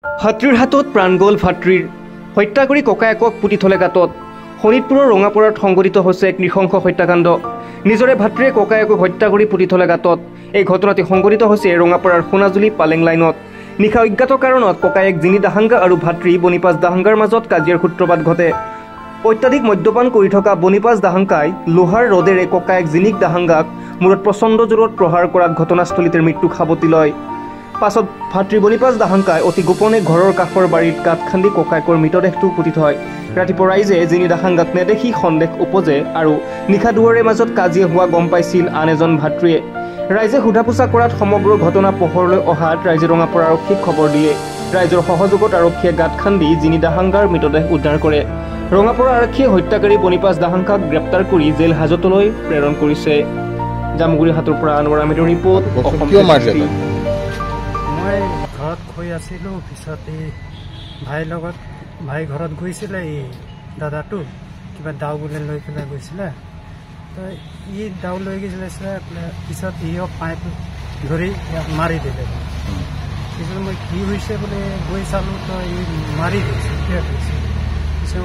ভাতৃৰ হাতত প্ৰাণ গ'ল ভাতৃৰ হত্যা কৰি ককায়েকক পুতি থলে গাঁতত শোণিতপুৰৰ ৰঙাপৰাত সংঘটিত হৈছে এক নৃশংস হত্যাকাণ্ড নিজৰে ভাতৃয়ে ককায়েকক হত্যা কৰি পুতি থলে গাঁতত এই ঘটনাটি সংঘটিত হৈছে ৰঙাপৰাৰ সোণাজুলি পালেং লাইনত নিশা অজ্ঞাত কাৰণত ককায়েক জিনি দাহাংগা আৰু ভাতৃ বনিপাছ দাহাংগাৰ মাজত কাজিয়াৰ সূত্ৰপাত ঘটে অত্যাধিক মদ্যপান কৰি থকা বনিপাছ দাহাংগাই লোহাৰ ৰডেৰে ককায়েক জিনিক দাহাংগাক মূৰত প্ৰচণ্ড জোৰত প্ৰহাৰ কৰাত ঘটনাস্থলীতে মৃত্যু সাৱটি লয় পাছত ভাতৃ বনিপাছ দাহাংগাই অতি গোপনে ঘৰৰ কাষৰ বাৰীত গাঁত খান্দি ককায়েকৰ মৃতদেহটো পুতি থয় ৰাতিপুৱা ৰাইজে জিনি দাহাংগাক নেদেখি সন্দেহ উপজে আৰু নিশা দুৱাৰে মাজত কাজিয়া হোৱা গম পাইছিল আন এজন ভাতৃয়ে ৰাইজে সোধা পোছা কৰাত সমগ্ৰ ঘটনা পোহৰলৈ অহাত ৰাইজে ৰঙাপৰা আৰক্ষীক খবৰ দিয়ে ৰাইজৰ সহযোগত আৰক্ষীয়ে গাঁত খান্দি জিনি দাহাংগাৰ মৃতদেহ উদ্ধাৰ কৰে ৰঙাপৰা আৰক্ষীয়ে হত্যাকাৰী বনিপাছ দাহাংগাক গ্ৰেপ্তাৰ কৰি জেল হাজতলৈ প্ৰেৰণ কৰিছে জামুগুৰি হাতৰ পৰা আনোৱাৰ আহমেদৰ ৰিপৰ্ট মই ঘৰত শুই আছিলোঁ পিছত এই ভাই ঘৰত গৈছিলে এই দাদাটো কিবা দাও বোলে লৈ পেলাই গৈছিলে তো ই দাও লৈ গৈছিলে পিছত ইয়ক পাইপ ধৰি মাৰি দিলে পিছত মই কি হৈছে বোলে গৈ চালোঁ তো ই মাৰি দিছে পিছত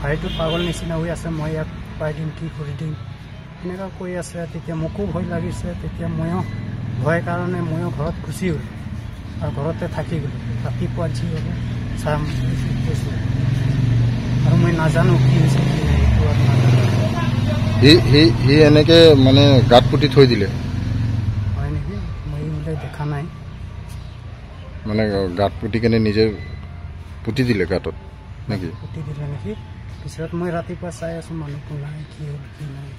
ভাইটো পাগল নিচিনা হৈ আছে মই ইয়াক পাই দিম কি কৰি দিম এনেকুৱা কৈ আছে তেতিয়া মোকো ভয় লাগিছে তেতিয়া ময়ো ভয় কাৰণে ময়ো ঘৰত গুচি গ'লোঁ আৰু ঘৰতে থাকি গ'লোঁ ৰাতিপুৱা যি হ'ব চাম কৈছোঁ আৰু মই নাজানো কি হৈছে কি নাই এইটো আৰু নাজানো সি এনেকৈ মানে গাঁত পুতি থৈ দিলে হয় নেকি মই বোলে দেখা নাই মানে গাঁত পুতি কেনে নিজে পুতি দিলে গাঁতত নেকি পুতি দিলে নেকি পিছত মই ৰাতিপুৱা চাই আছোঁ মানুহটো নাই কি হ'ল কি নাই